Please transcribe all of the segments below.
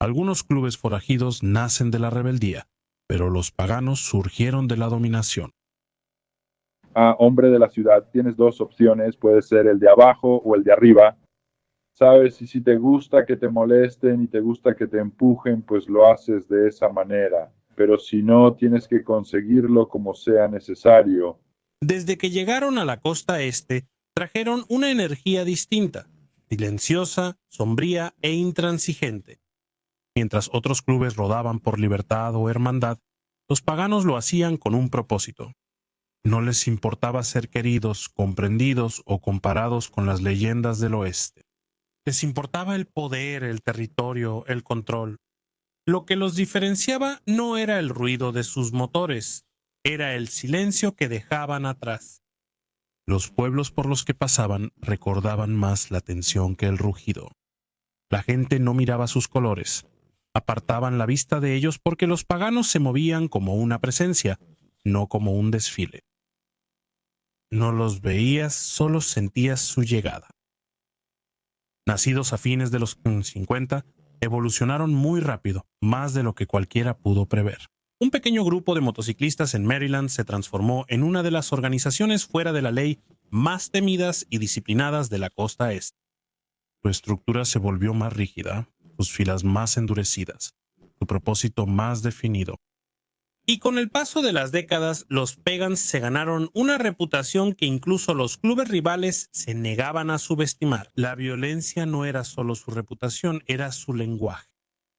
Algunos clubes forajidos nacen de la rebeldía, pero los paganos surgieron de la dominación. Hombre de la ciudad, tienes dos opciones, puede ser el de abajo o el de arriba. Sabes, y si te gusta que te molesten y te gusta que te empujen, pues lo haces de esa manera. Pero si no, tienes que conseguirlo como sea necesario. Desde que llegaron a la costa este, trajeron una energía distinta, silenciosa, sombría e intransigente. Mientras otros clubes rodaban por libertad o hermandad, los paganos lo hacían con un propósito. No les importaba ser queridos, comprendidos o comparados con las leyendas del oeste. Les importaba el poder, el territorio, el control. Lo que los diferenciaba no era el ruido de sus motores, era el silencio que dejaban atrás. Los pueblos por los que pasaban recordaban más la tensión que el rugido. La gente no miraba sus colores. Apartaban la vista de ellos porque los paganos se movían como una presencia, no como un desfile. No los veías, solo sentías su llegada. Nacidos a fines de los 50, evolucionaron muy rápido, más de lo que cualquiera pudo prever. Un pequeño grupo de motociclistas en Maryland se transformó en una de las organizaciones fuera de la ley más temidas y disciplinadas de la costa este. Su estructura se volvió más rígida, sus filas más endurecidas, su propósito más definido. Y con el paso de las décadas, los Pagans se ganaron una reputación que incluso los clubes rivales se negaban a subestimar. La violencia no era solo su reputación, era su lenguaje.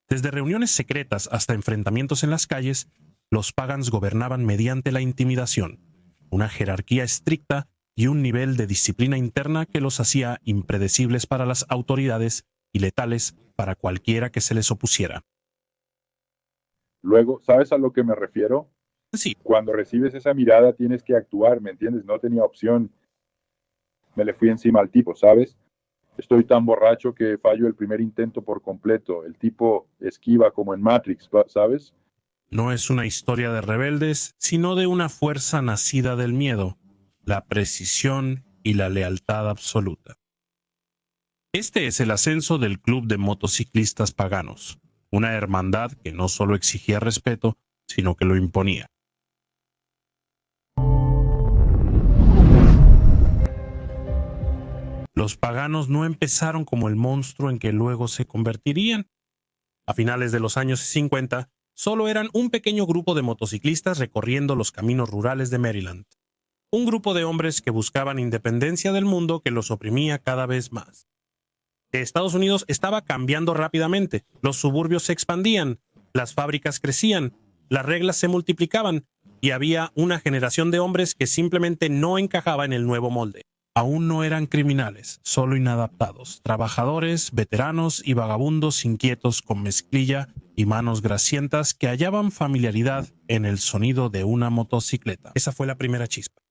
Desde reuniones secretas hasta enfrentamientos en las calles, los Pagans gobernaban mediante la intimidación, una jerarquía estricta y un nivel de disciplina interna que los hacía impredecibles para las autoridades y letales para cualquiera que se les opusiera. Luego, ¿sabes a lo que me refiero? Sí, Cuando recibes esa mirada tienes que actuar, ¿me entiendes? No tenía opción. Me le fui encima al tipo, ¿sabes? Estoy tan borracho que fallo el primer intento por completo. El tipo esquiva como en Matrix, ¿sabes? no es una historia de rebeldes, sino de una fuerza nacida del miedo, la precisión y la lealtad absoluta. Este es el ascenso del Club de Motociclistas Paganos, una hermandad que no solo exigía respeto, sino que lo imponía. Los paganos no empezaron como el monstruo en que luego se convertirían. A finales de los años 50, solo eran un pequeño grupo de motociclistas recorriendo los caminos rurales de Maryland. Un grupo de hombres que buscaban independencia del mundo que los oprimía cada vez más. Estados Unidos estaba cambiando rápidamente, los suburbios se expandían, las fábricas crecían, las reglas se multiplicaban y había una generación de hombres que simplemente no encajaba en el nuevo molde. Aún no eran criminales, solo inadaptados, trabajadores, veteranos y vagabundos inquietos con mezclilla y manos grasientas que hallaban familiaridad en el sonido de una motocicleta. Esa fue la primera chispa.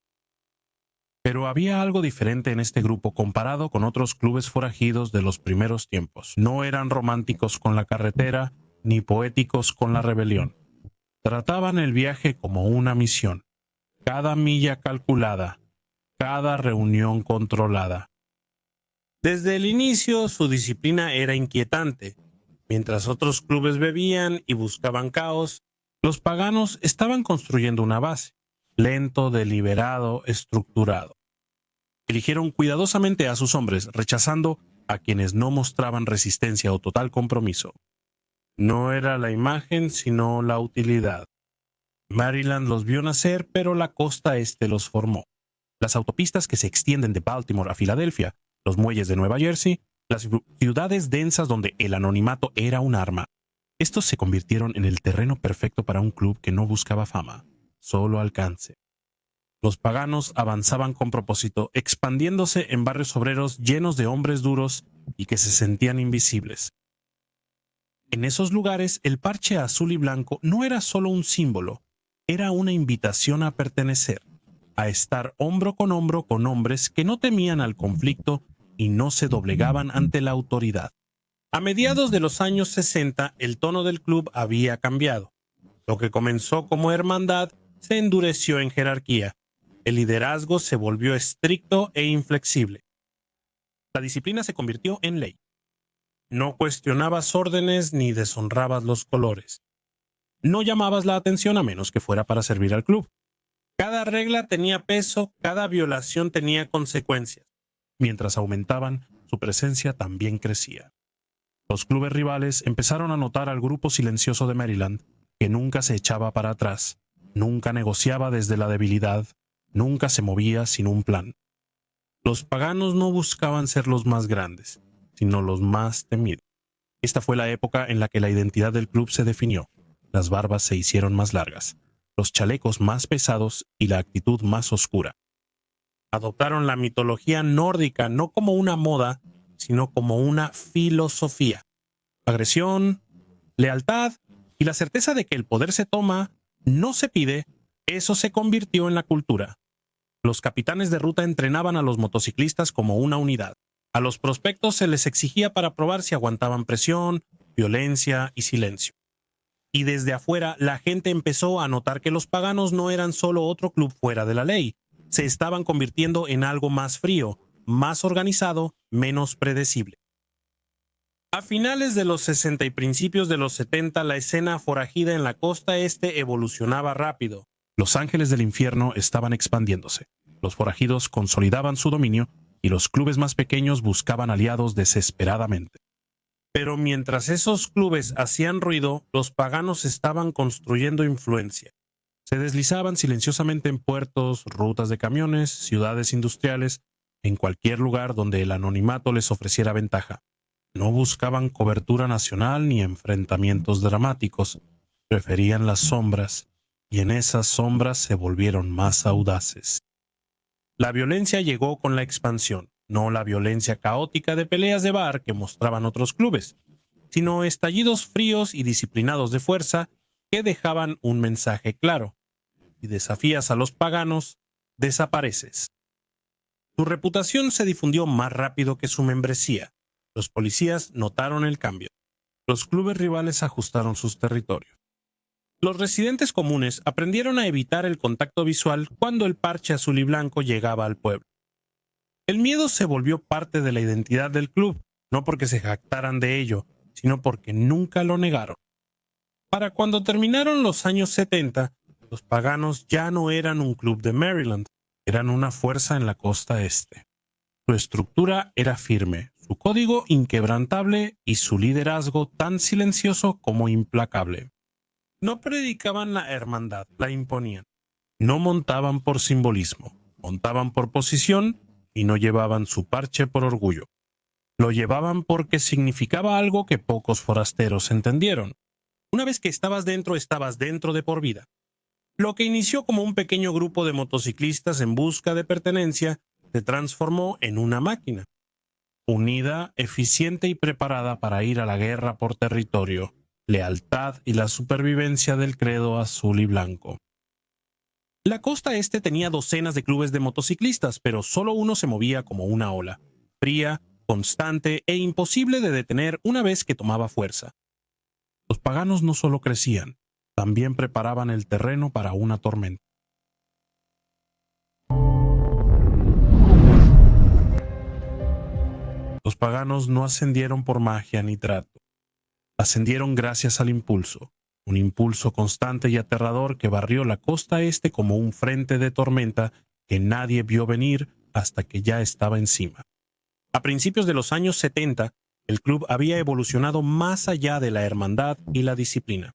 Pero había algo diferente en este grupo comparado con otros clubes forajidos de los primeros tiempos. No eran románticos con la carretera, ni poéticos con la rebelión. Trataban el viaje como una misión. Cada milla calculada, cada reunión controlada. Desde el inicio, su disciplina era inquietante. Mientras otros clubes bebían y buscaban caos, los paganos estaban construyendo una base, lento, deliberado, estructurado. Eligieron cuidadosamente a sus hombres, rechazando a quienes no mostraban resistencia o total compromiso. No era la imagen, sino la utilidad. Maryland los vio nacer, pero la costa este los formó. Las autopistas que se extienden de Baltimore a Filadelfia, los muelles de Nueva Jersey, las ciudades densas donde el anonimato era un arma. Estos se convirtieron en el terreno perfecto para un club que no buscaba fama, solo alcance. Los paganos avanzaban con propósito, expandiéndose en barrios obreros llenos de hombres duros y que se sentían invisibles. En esos lugares, el parche azul y blanco no era solo un símbolo, era una invitación a pertenecer, a estar hombro con hombres que no temían al conflicto y no se doblegaban ante la autoridad. A mediados de los años 60, el tono del club había cambiado. Lo que comenzó como hermandad se endureció en jerarquía. El liderazgo se volvió estricto e inflexible. La disciplina se convirtió en ley. No cuestionabas órdenes ni deshonrabas los colores. No llamabas la atención a menos que fuera para servir al club. Cada regla tenía peso, cada violación tenía consecuencias. Mientras aumentaban, su presencia también crecía. Los clubes rivales empezaron a notar al grupo silencioso de Maryland, que nunca se echaba para atrás, nunca negociaba desde la debilidad, nunca se movía sin un plan. Los paganos no buscaban ser los más grandes, sino los más temidos. Esta fue la época en la que la identidad del club se definió. Las barbas se hicieron más largas, los chalecos más pesados y la actitud más oscura. Adoptaron la mitología nórdica no como una moda, sino como una filosofía. Agresión, lealtad y la certeza de que el poder se toma, no se pide, eso se convirtió en la cultura. Los capitanes de ruta entrenaban a los motociclistas como una unidad. A los prospectos se les exigía para probar si aguantaban presión, violencia y silencio. Y desde afuera la gente empezó a notar que los paganos no eran solo otro club fuera de la ley. Se estaban convirtiendo en algo más frío, más organizado, menos predecible. A finales de los 60 y principios de los 70, la escena forajida en la costa este evolucionaba rápido. Los ángeles del infierno estaban expandiéndose. Los forajidos consolidaban su dominio y los clubes más pequeños buscaban aliados desesperadamente. Pero mientras esos clubes hacían ruido, los paganos estaban construyendo influencia. Se deslizaban silenciosamente en puertos, rutas de camiones, ciudades industriales, en cualquier lugar donde el anonimato les ofreciera ventaja. No buscaban cobertura nacional ni enfrentamientos dramáticos, preferían las sombras, y en esas sombras se volvieron más audaces. La violencia llegó con la expansión, no la violencia caótica de peleas de bar que mostraban otros clubes, sino estallidos fríos y disciplinados de fuerza que dejaban un mensaje claro. Si desafías a los paganos, desapareces. Su reputación se difundió más rápido que su membresía. Los policías notaron el cambio. Los clubes rivales ajustaron sus territorios. Los residentes comunes aprendieron a evitar el contacto visual cuando el parche azul y blanco llegaba al pueblo. El miedo se volvió parte de la identidad del club, no porque se jactaran de ello, sino porque nunca lo negaron. Para cuando terminaron los años 70, los paganos ya no eran un club de Maryland, eran una fuerza en la costa este. Su estructura era firme, su código inquebrantable y su liderazgo tan silencioso como implacable. No predicaban la hermandad, la imponían. No montaban por simbolismo, montaban por posición y no llevaban su parche por orgullo. Lo llevaban porque significaba algo que pocos forasteros entendieron. Una vez que estabas dentro de por vida. Lo que inició como un pequeño grupo de motociclistas en busca de pertenencia se transformó en una máquina, unida, eficiente y preparada para ir a la guerra por territorio, lealtad y la supervivencia del credo azul y blanco. La costa este tenía docenas de clubes de motociclistas, pero solo uno se movía como una ola, fría, constante e imposible de detener una vez que tomaba fuerza. Los paganos no solo crecían, también preparaban el terreno para una tormenta. Los paganos no ascendieron por magia ni trato. Ascendieron gracias al impulso, un impulso constante y aterrador que barrió la costa este como un frente de tormenta que nadie vio venir hasta que ya estaba encima. A principios de los años 70, el club había evolucionado más allá de la hermandad y la disciplina.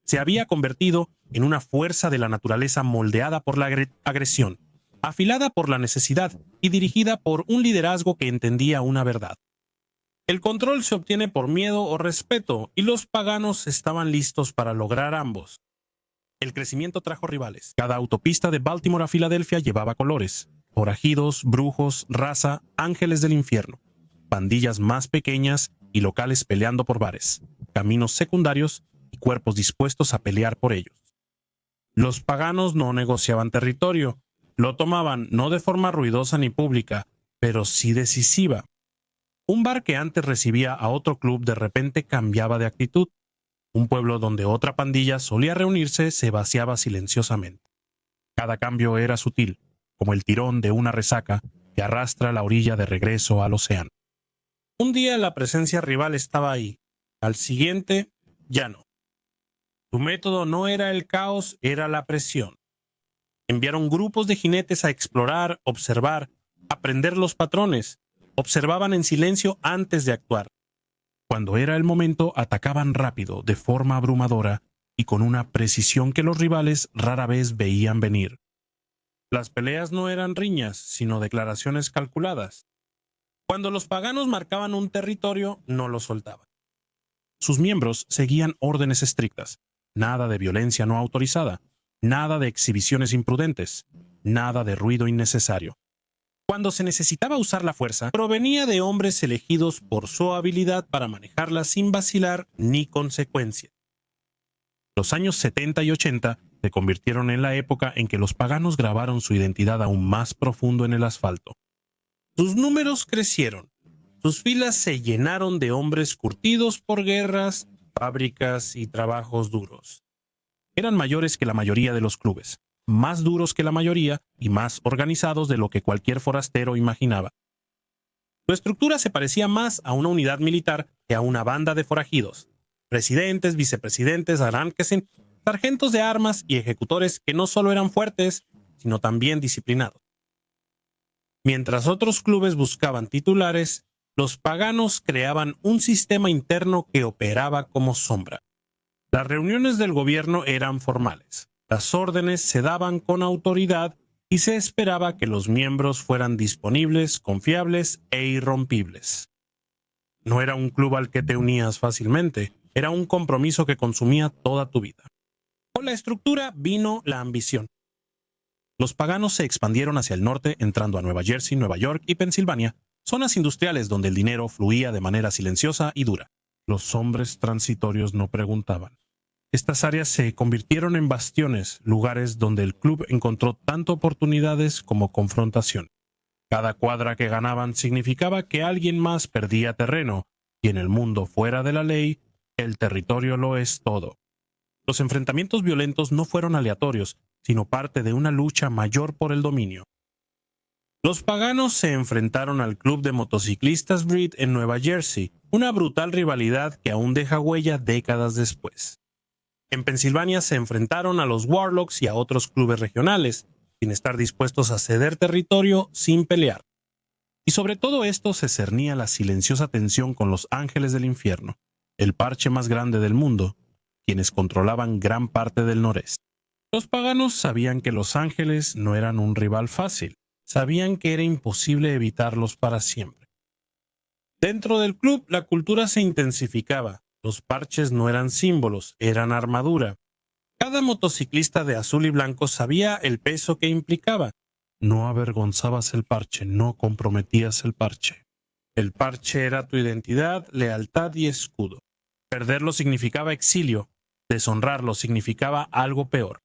Se había convertido en una fuerza de la naturaleza moldeada por la agresión, afilada por la necesidad y dirigida por un liderazgo que entendía una verdad. El control se obtiene por miedo o respeto, y los paganos estaban listos para lograr ambos. El crecimiento trajo rivales. Cada autopista de Baltimore a Filadelfia llevaba colores: forajidos, brujos, raza, ángeles del infierno, pandillas más pequeñas y locales peleando por bares, caminos secundarios y cuerpos dispuestos a pelear por ellos. Los paganos no negociaban territorio, lo tomaban no de forma ruidosa ni pública, pero sí decisiva. Un bar que antes recibía a otro club de repente cambiaba de actitud. Un pueblo donde otra pandilla solía reunirse se vaciaba silenciosamente. Cada cambio era sutil, como el tirón de una resaca que arrastra la orilla de regreso al océano. Un día la presencia rival estaba ahí, al siguiente ya no. Su método no era el caos, era la presión. Enviaron grupos de jinetes a explorar, observar, aprender los patrones. Observaban en silencio antes de actuar. Cuando era el momento, atacaban rápido, de forma abrumadora, y con una precisión que los rivales rara vez veían venir. Las peleas no eran riñas, sino declaraciones calculadas. Cuando los paganos marcaban un territorio, no lo soltaban. Sus miembros seguían órdenes estrictas. Nada de violencia no autorizada, nada de exhibiciones imprudentes, nada de ruido innecesario. Cuando se necesitaba usar la fuerza, provenía de hombres elegidos por su habilidad para manejarla sin vacilar ni consecuencia. Los años 70 y 80 se convirtieron en la época en que los paganos grabaron su identidad aún más profundo en el asfalto. Sus números crecieron. Sus filas se llenaron de hombres curtidos por guerras, fábricas y trabajos duros. Eran mayores que la mayoría de los clubes, más duros que la mayoría y más organizados de lo que cualquier forastero imaginaba. Su estructura se parecía más a una unidad militar que a una banda de forajidos. Presidentes, vicepresidentes, arranquesin, sargentos de armas y ejecutores que no solo eran fuertes, sino también disciplinados. Mientras otros clubes buscaban titulares, los paganos creaban un sistema interno que operaba como sombra. Las reuniones del gobierno eran formales. Las órdenes se daban con autoridad y se esperaba que los miembros fueran disponibles, confiables e irrompibles. No era un club al que te unías fácilmente, era un compromiso que consumía toda tu vida. Con la estructura vino la ambición. Los paganos se expandieron hacia el norte, entrando a Nueva Jersey, Nueva York y Pensilvania, zonas industriales donde el dinero fluía de manera silenciosa y dura. Los hombres transitorios no preguntaban. Estas áreas se convirtieron en bastiones, lugares donde el club encontró tanto oportunidades como confrontación. Cada cuadra que ganaban significaba que alguien más perdía terreno, y en el mundo fuera de la ley, el territorio lo es todo. Los enfrentamientos violentos no fueron aleatorios, sino parte de una lucha mayor por el dominio. Los paganos se enfrentaron al club de motociclistas Breed en Nueva Jersey, una brutal rivalidad que aún deja huella décadas después. En Pensilvania se enfrentaron a los Warlocks y a otros clubes regionales, sin estar dispuestos a ceder territorio sin pelear. Y sobre todo esto se cernía la silenciosa tensión con los Ángeles del Infierno, el parche más grande del mundo, quienes controlaban gran parte del noreste. Los paganos sabían que los Ángeles no eran un rival fácil, sabían que era imposible evitarlos para siempre. Dentro del club la cultura se intensificaba. Los parches no eran símbolos, eran armadura. Cada motociclista de azul y blanco sabía el peso que implicaba. No avergonzabas el parche, no comprometías el parche. El parche era tu identidad, lealtad y escudo. Perderlo significaba exilio, deshonrarlo significaba algo peor.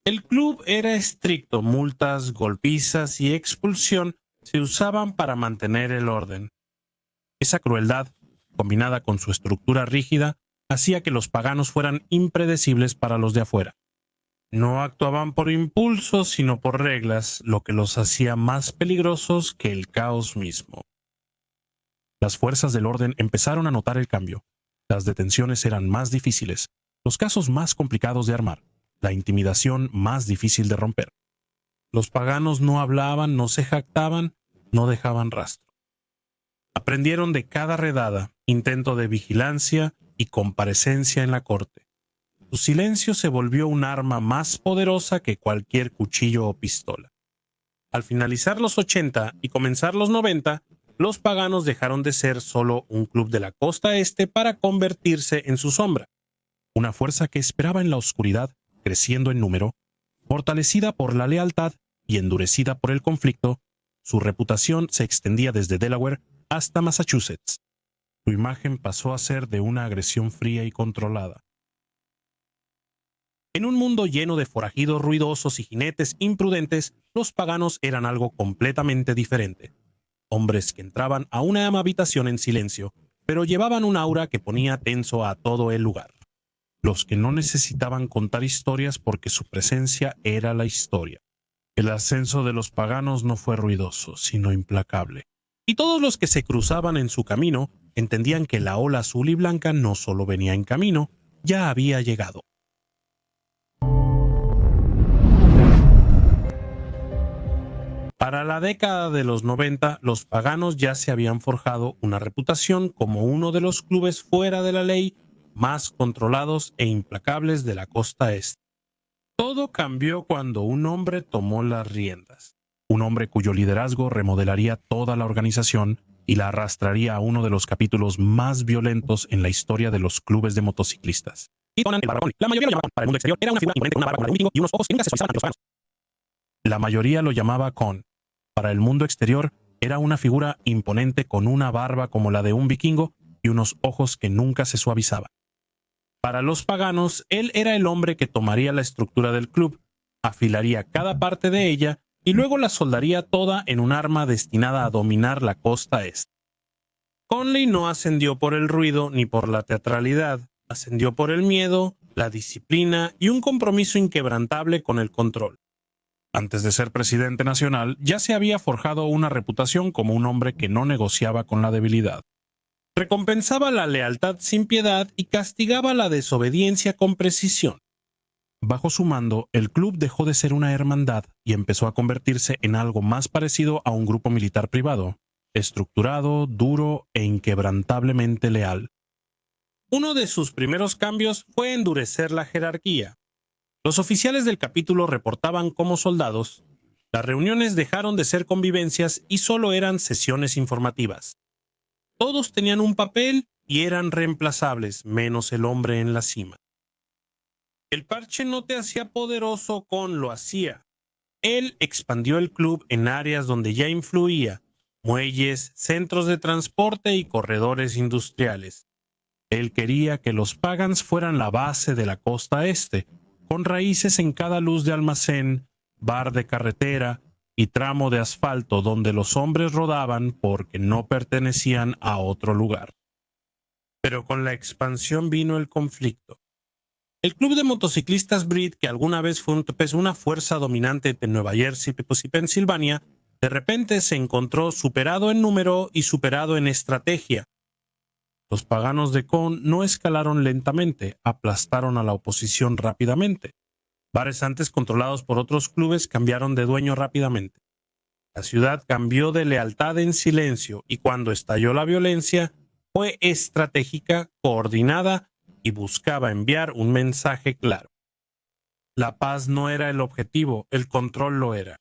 El club era estricto, multas, golpizas y expulsión se usaban para mantener el orden. Esa crueldad, combinada con su estructura rígida, hacía que los paganos fueran impredecibles para los de afuera. No actuaban por impulso, sino por reglas, lo que los hacía más peligrosos que el caos mismo. Las fuerzas del orden empezaron a notar el cambio. Las detenciones eran más difíciles, los casos más complicados de armar, la intimidación más difícil de romper. Los paganos no hablaban, no se jactaban, no dejaban rastro. Aprendieron de cada redada, intento de vigilancia y comparecencia en la corte. Su silencio se volvió un arma más poderosa que cualquier cuchillo o pistola. Al finalizar los 80 y comenzar los 90, los paganos dejaron de ser solo un club de la costa este para convertirse en su sombra. Una fuerza que esperaba en la oscuridad, creciendo en número, fortalecida por la lealtad y endurecida por el conflicto, su reputación se extendía desde Delaware hasta Massachusetts. Su imagen pasó a ser de una agresión fría y controlada. En un mundo lleno de forajidos ruidosos y jinetes imprudentes, los paganos eran algo completamente diferente. Hombres que entraban a una habitación en silencio, pero llevaban un aura que ponía tenso a todo el lugar. Los que no necesitaban contar historias porque su presencia era la historia. El ascenso de los paganos no fue ruidoso, sino implacable. y todos los que se cruzaban en su camino entendían que la ola azul y blanca no solo venía en camino, ya había llegado. Para la década de los 90, los paganos ya se habían forjado una reputación como uno de los clubes fuera de la ley más controlados e implacables de la costa este. Todo cambió cuando un hombre tomó las riendas. Un hombre cuyo liderazgo remodelaría toda la organización y la arrastraría a uno de los capítulos más violentos en la historia de los clubes de motociclistas. La mayoría lo llamaba para el mundo exterior, era una figura imponente con una barba como la de un vikingo y unos ojos que nunca se suavizaban ante los paganos. La mayoría lo llamaba Con. Para el mundo exterior, era una figura imponente con una barba como la de un vikingo y unos ojos que nunca se suavizaban. Para los paganos, él era el hombre que tomaría la estructura del club, afilaría cada parte de ella y luego la soldaría toda en un arma destinada a dominar la costa este. Conley no ascendió por el ruido ni por la teatralidad, ascendió por el miedo, la disciplina y un compromiso inquebrantable con el control. Antes de ser presidente nacional, ya se había forjado una reputación como un hombre que no negociaba con la debilidad. Recompensaba la lealtad sin piedad y castigaba la desobediencia con precisión. Bajo su mando, el club dejó de ser una hermandad y empezó a convertirse en algo más parecido a un grupo militar privado, estructurado, duro e inquebrantablemente leal. Uno de sus primeros cambios fue endurecer la jerarquía. Los oficiales del capítulo reportaban como soldados. Las reuniones dejaron de ser convivencias y solo eran sesiones informativas. Todos tenían un papel y eran reemplazables, menos el hombre en la cima. El parche no te hacía poderoso, Con lo hacía. Él expandió el club en áreas donde ya influía, muelles, centros de transporte y corredores industriales. Él quería que los Pagans fueran la base de la costa este, con raíces en cada luz de almacén, bar de carretera y tramo de asfalto donde los hombres rodaban porque no pertenecían a otro lugar. Pero con la expansión vino el conflicto. El club de motociclistas Breed, que alguna vez fue una fuerza dominante de Nueva Jersey y Pensilvania, de repente se encontró superado en número y superado en estrategia. Los paganos de Con no escalaron lentamente, aplastaron a la oposición rápidamente. Bares antes controlados por otros clubes cambiaron de dueño rápidamente. La ciudad cambió de lealtad en silencio y cuando estalló la violencia fue estratégica, coordinada y buscaba enviar un mensaje claro. La paz no era el objetivo, el control lo era.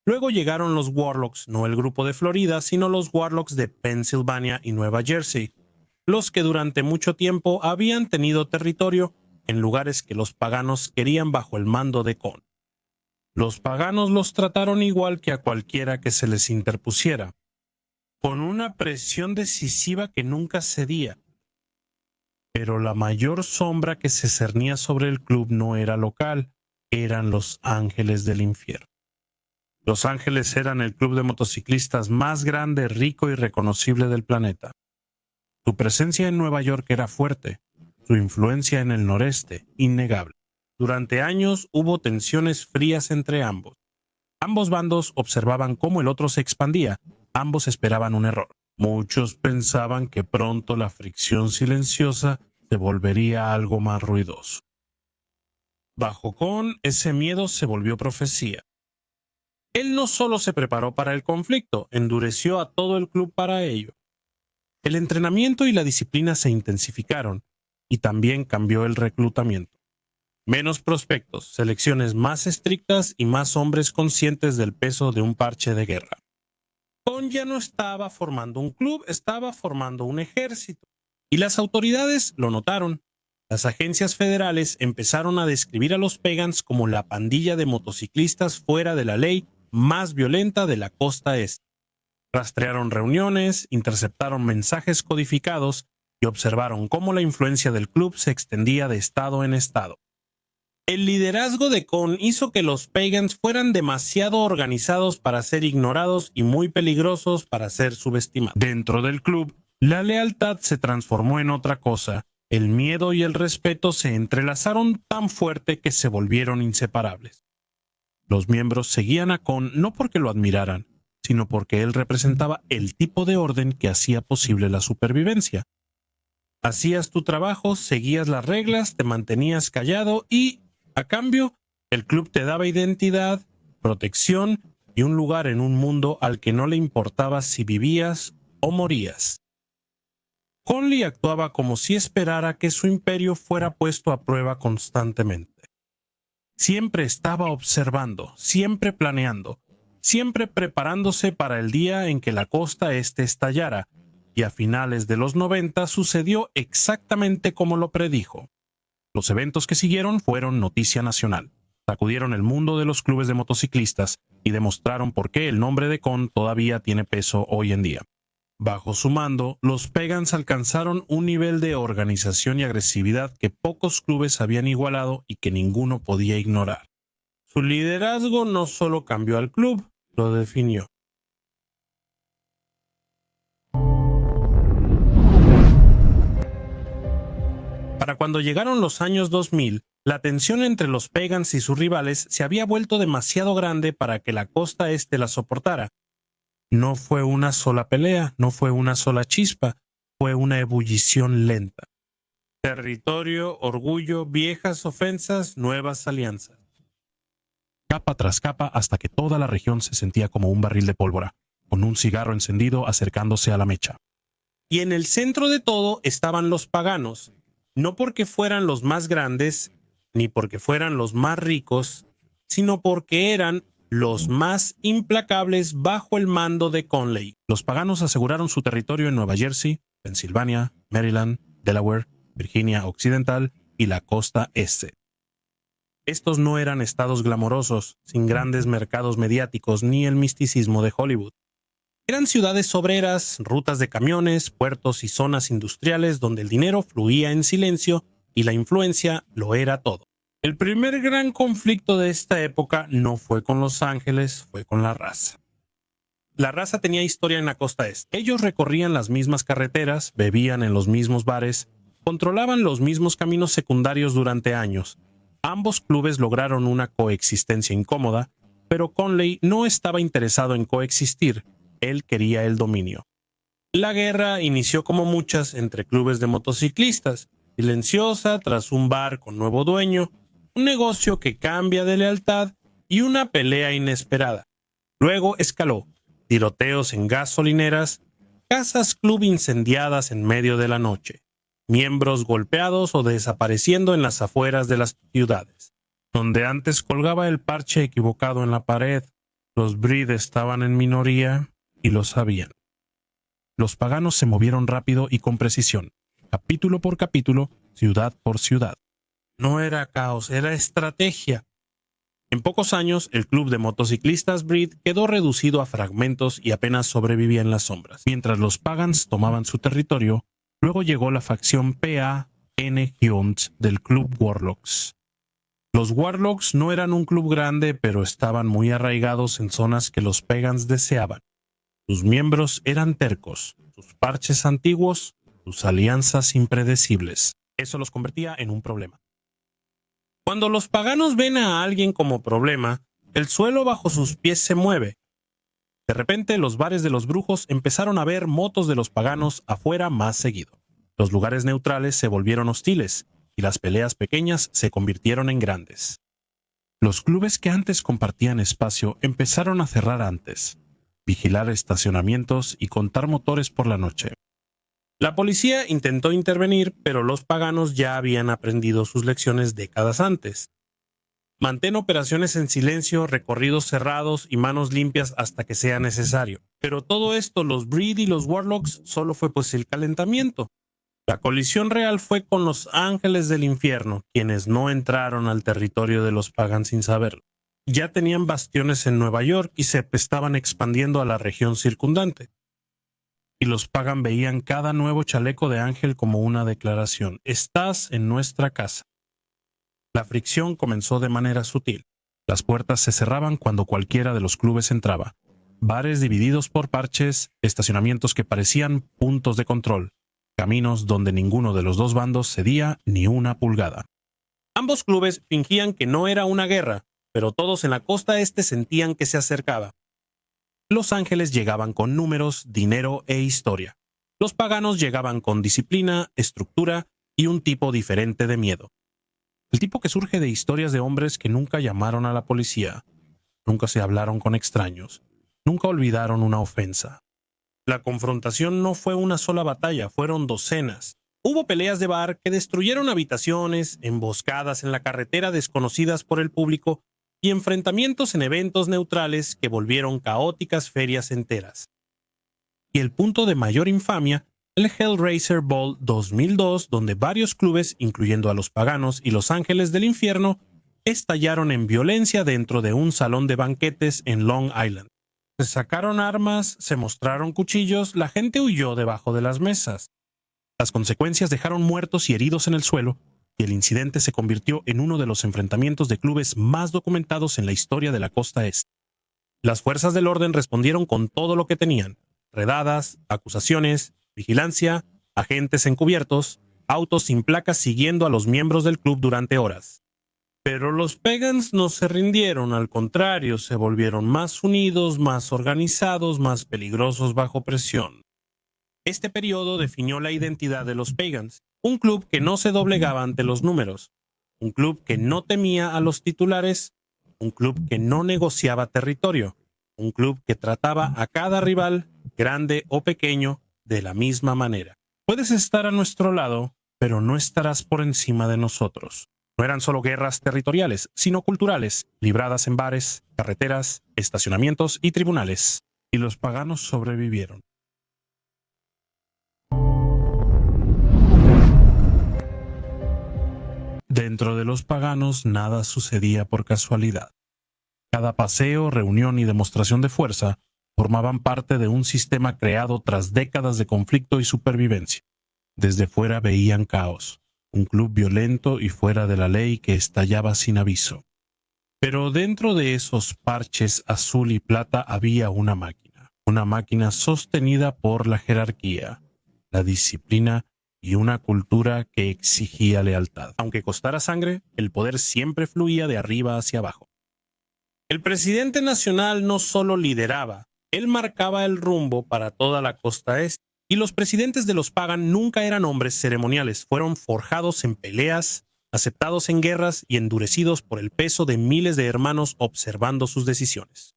Luego llegaron los Warlocks, no el grupo de Florida, sino los Warlocks de Pensilvania y Nueva Jersey, los que durante mucho tiempo habían tenido territorio en lugares que los paganos querían bajo el mando de Con. Los paganos los trataron igual que a cualquiera que se les interpusiera, con una presión decisiva que nunca cedía. Pero la mayor sombra que se cernía sobre el club no era local, eran los Ángeles del Infierno. Los Ángeles eran el club de motociclistas más grande, rico y reconocible del planeta. Su presencia en Nueva York era fuerte, su influencia en el noreste, innegable. Durante años hubo tensiones frías entre ambos. Ambos bandos observaban cómo el otro se expandía, ambos esperaban un error. Muchos pensaban que pronto la fricción silenciosa se volvería algo más ruidoso. Bajo Con, ese miedo se volvió profecía. Él no solo se preparó para el conflicto, endureció a todo el club para ello. El entrenamiento y la disciplina se intensificaron y también cambió el reclutamiento. Menos prospectos, selecciones más estrictas y más hombres conscientes del peso de un parche de guerra. Con ya no estaba formando un club, estaba formando un ejército. Y las autoridades lo notaron. Las agencias federales empezaron a describir a los Pagans como la pandilla de motociclistas fuera de la ley más violenta de la costa este. Rastrearon reuniones, interceptaron mensajes codificados y observaron cómo la influencia del club se extendía de estado en estado. El liderazgo de Con hizo que los Pagans fueran demasiado organizados para ser ignorados y muy peligrosos para ser subestimados. Dentro del club, la lealtad se transformó en otra cosa. El miedo y el respeto se entrelazaron tan fuerte que se volvieron inseparables. Los miembros seguían a Con no porque lo admiraran, sino porque él representaba el tipo de orden que hacía posible la supervivencia. Hacías tu trabajo, seguías las reglas, te mantenías callado y, a cambio, el club te daba identidad, protección y un lugar en un mundo al que no le importaba si vivías o morías. Conley actuaba como si esperara que su imperio fuera puesto a prueba constantemente. Siempre estaba observando, siempre planeando, siempre preparándose para el día en que la costa este estallara, y a finales de los 90 sucedió exactamente como lo predijo. Los eventos que siguieron fueron noticia nacional. Sacudieron el mundo de los clubes de motociclistas y demostraron por qué el nombre de Con todavía tiene peso hoy en día. Bajo su mando, los Pagans alcanzaron un nivel de organización y agresividad que pocos clubes habían igualado y que ninguno podía ignorar. Su liderazgo no solo cambió al club, lo definió. Para cuando llegaron los años 2000, la tensión entre los Pagans y sus rivales se había vuelto demasiado grande para que la costa este la soportara. No fue una sola pelea, no fue una sola chispa, fue una ebullición lenta. Territorio, orgullo, viejas ofensas, nuevas alianzas. Capa tras capa hasta que toda la región se sentía como un barril de pólvora, con un cigarro encendido acercándose a la mecha. Y en el centro de todo estaban los paganos, no porque fueran los más grandes, ni porque fueran los más ricos, sino porque eran los más implacables bajo el mando de Conley. Los paganos aseguraron su territorio en Nueva Jersey, Pensilvania, Maryland, Delaware, Virginia Occidental y la costa este. Estos no eran estados glamorosos, sin grandes mercados mediáticos ni el misticismo de Hollywood. Eran ciudades obreras, rutas de camiones, puertos y zonas industriales donde el dinero fluía en silencio y la influencia lo era todo. El primer gran conflicto de esta época no fue con Los Ángeles, fue con la raza. La raza tenía historia en la costa este. Ellos recorrían las mismas carreteras, bebían en los mismos bares, controlaban los mismos caminos secundarios durante años. Ambos clubes lograron una coexistencia incómoda, pero Conley no estaba interesado en coexistir, él quería el dominio. La guerra inició como muchas entre clubes de motociclistas, silenciosa tras un bar con nuevo dueño, un negocio que cambia de lealtad y una pelea inesperada. Luego escaló, tiroteos en gasolineras, casas club incendiadas en medio de la noche, miembros golpeados o desapareciendo en las afueras de las ciudades. Donde antes colgaba el parche equivocado en la pared, los Breed estaban en minoría y lo sabían. Los paganos se movieron rápido y con precisión, capítulo por capítulo, ciudad por ciudad. No era caos, era estrategia. En pocos años, el club de motociclistas Breed quedó reducido a fragmentos y apenas sobrevivía en las sombras. Mientras los Pagans tomaban su territorio, luego llegó la facción P.A.N. Hunt del club Warlocks. Los Warlocks no eran un club grande, pero estaban muy arraigados en zonas que los Pagans deseaban. Sus miembros eran tercos, sus parches antiguos, sus alianzas impredecibles. Eso los convertía en un problema. Cuando los paganos ven a alguien como problema, el suelo bajo sus pies se mueve. De repente, los bares de los brujos empezaron a ver motos de los paganos afuera más seguido. Los lugares neutrales se volvieron hostiles y las peleas pequeñas se convirtieron en grandes. Los clubes que antes compartían espacio empezaron a cerrar antes, vigilar estacionamientos y contar motores por la noche. La policía intentó intervenir, pero los paganos ya habían aprendido sus lecciones décadas antes. Mantén operaciones en silencio, recorridos cerrados y manos limpias hasta que sea necesario. Pero todo esto, los Breed y los Warlocks, solo fue pues el calentamiento. La colisión real fue con los ángeles del infierno, quienes no entraron al territorio de los Pagans sin saberlo. Ya tenían bastiones en Nueva York y se estaban expandiendo a la región circundante. Y los Pagan veían cada nuevo chaleco de ángel como una declaración: estás en nuestra casa. La fricción comenzó de manera sutil. Las puertas se cerraban cuando cualquiera de los clubes entraba. Bares divididos por parches, estacionamientos que parecían puntos de control, caminos donde ninguno de los dos bandos cedía ni una pulgada. Ambos clubes fingían que no era una guerra, pero todos en la costa este sentían que se acercaba. Los ángeles llegaban con números, dinero e historia. Los paganos llegaban con disciplina, estructura y un tipo diferente de miedo. El tipo que surge de historias de hombres que nunca llamaron a la policía, nunca se hablaron con extraños, nunca olvidaron una ofensa. La confrontación no fue una sola batalla, fueron docenas. Hubo peleas de bar que destruyeron habitaciones, emboscadas en la carretera desconocidas por el público y enfrentamientos en eventos neutrales que volvieron caóticas ferias enteras. Y el punto de mayor infamia, el Hellraiser Ball 2002, donde varios clubes, incluyendo a los paganos y los ángeles del infierno, estallaron en violencia dentro de un salón de banquetes en Long Island. Se sacaron armas, se mostraron cuchillos, la gente huyó debajo de las mesas. Las consecuencias dejaron muertos y heridos en el suelo, y el incidente se convirtió en uno de los enfrentamientos de clubes más documentados en la historia de la costa este. Las fuerzas del orden respondieron con todo lo que tenían: redadas, acusaciones, vigilancia, agentes encubiertos, autos sin placas siguiendo a los miembros del club durante horas. Pero los Pagans no se rindieron, al contrario, se volvieron más unidos, más organizados, más peligrosos bajo presión. Este periodo definió la identidad de los Pagans, un club que no se doblegaba ante los números, un club que no temía a los titulares, un club que no negociaba territorio, un club que trataba a cada rival, grande o pequeño, de la misma manera. Puedes estar a nuestro lado, pero no estarás por encima de nosotros. No eran solo guerras territoriales, sino culturales, libradas en bares, carreteras, estacionamientos y tribunales. Y los paganos sobrevivieron. Dentro de los paganos nada sucedía por casualidad. Cada paseo, reunión y demostración de fuerza formaban parte de un sistema creado tras décadas de conflicto y supervivencia. Desde fuera veían caos, un club violento y fuera de la ley que estallaba sin aviso. Pero dentro de esos parches azul y plata había una máquina sostenida por la jerarquía, la disciplina y una cultura que exigía lealtad. Aunque costara sangre, el poder siempre fluía de arriba hacia abajo. El presidente nacional no solo lideraba, él marcaba el rumbo para toda la costa este. Y los presidentes de los Pagan nunca eran hombres ceremoniales, fueron forjados en peleas, aceptados en guerras y endurecidos por el peso de miles de hermanos observando sus decisiones.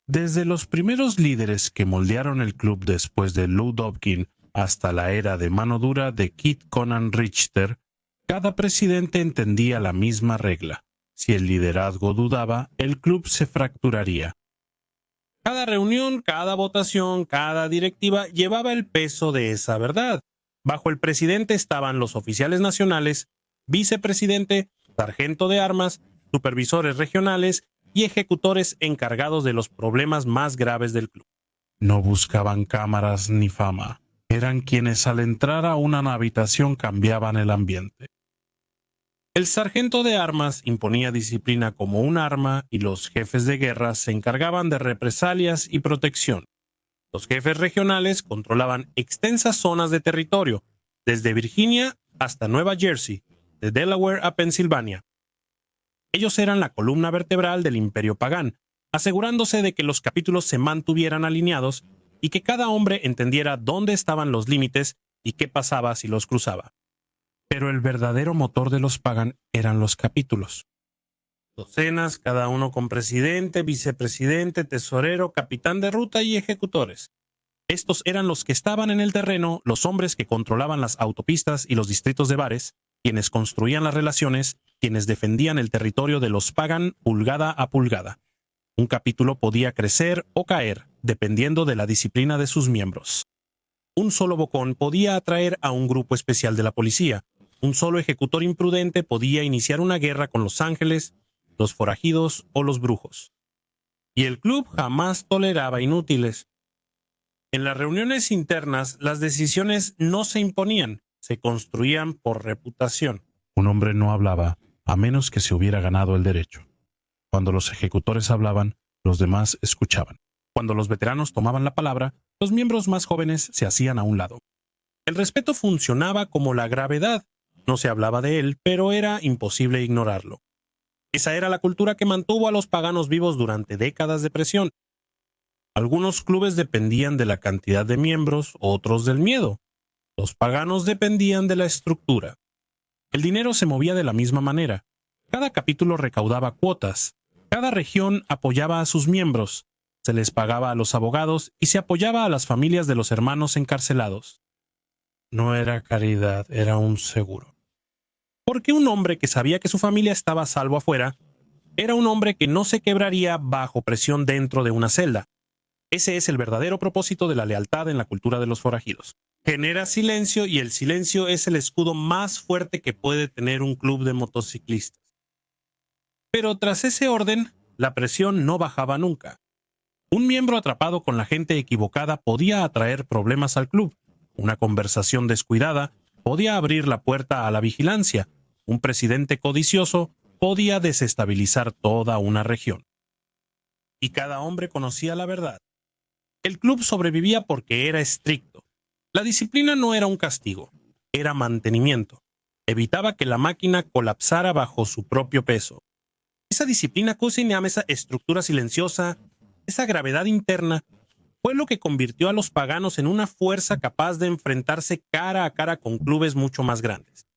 Desde los primeros líderes que moldearon el club después de Lou Dobkin hasta la era de mano dura de Kit Conan Richter, cada presidente entendía la misma regla: si el liderazgo dudaba, el club se fracturaría. Cada reunión, cada votación, cada directiva llevaba el peso de esa verdad. Bajo el presidente estaban los oficiales nacionales, vicepresidente, sargento de armas, supervisores regionales y ejecutores encargados de los problemas más graves del club. No buscaban cámaras ni fama. Eran quienes al entrar a una habitación cambiaban el ambiente. El sargento de armas imponía disciplina como un arma y los jefes de guerra se encargaban de represalias y protección. Los jefes regionales controlaban extensas zonas de territorio, desde Virginia hasta Nueva Jersey, de Delaware a Pensilvania. Ellos eran la columna vertebral del imperio pagán, asegurándose de que los capítulos se mantuvieran alineados y que cada hombre entendiera dónde estaban los límites y qué pasaba si los cruzaba. Pero el verdadero motor de los Pagan eran los capítulos. Docenas, cada uno con presidente, vicepresidente, tesorero, capitán de ruta y ejecutores. Estos eran los que estaban en el terreno, los hombres que controlaban las autopistas y los distritos de bares, quienes construían las relaciones, quienes defendían el territorio de los Pagan pulgada a pulgada. Un capítulo podía crecer o caer, dependiendo de la disciplina de sus miembros. Un solo bocón podía atraer a un grupo especial de la policía. Un solo ejecutor imprudente podía iniciar una guerra con los ángeles, los forajidos o los brujos. Y el club jamás toleraba inútiles. En las reuniones internas, las decisiones no se imponían, se construían por reputación. Un hombre no hablaba, a menos que se hubiera ganado el derecho. Cuando los ejecutores hablaban, los demás escuchaban. Cuando los veteranos tomaban la palabra, los miembros más jóvenes se hacían a un lado. El respeto funcionaba como la gravedad. No se hablaba de él, pero era imposible ignorarlo. Esa era la cultura que mantuvo a los paganos vivos durante décadas de presión. Algunos clubes dependían de la cantidad de miembros, otros del miedo. Los paganos dependían de la estructura. El dinero se movía de la misma manera. Cada capítulo recaudaba cuotas. Cada región apoyaba a sus miembros. Se les pagaba a los abogados y se apoyaba a las familias de los hermanos encarcelados. No era caridad, era un seguro. Porque un hombre que sabía que su familia estaba a salvo afuera, era un hombre que no se quebraría bajo presión dentro de una celda. Ese es el verdadero propósito de la lealtad en la cultura de los forajidos. Genera silencio y el silencio es el escudo más fuerte que puede tener un club de motociclistas. Pero tras ese orden, la presión no bajaba nunca. Un miembro atrapado con la gente equivocada podía atraer problemas al club. Una conversación descuidada podía abrir la puerta a la vigilancia. Un presidente codicioso podía desestabilizar toda una región. Y cada hombre conocía la verdad. El club sobrevivía porque era estricto. La disciplina no era un castigo, era mantenimiento. Evitaba que la máquina colapsara bajo su propio peso. Esa disciplina cocinaba esa estructura silenciosa, esa gravedad interna, fue lo que convirtió a los paganos en una fuerza capaz de enfrentarse cara a cara con clubes mucho más grandes.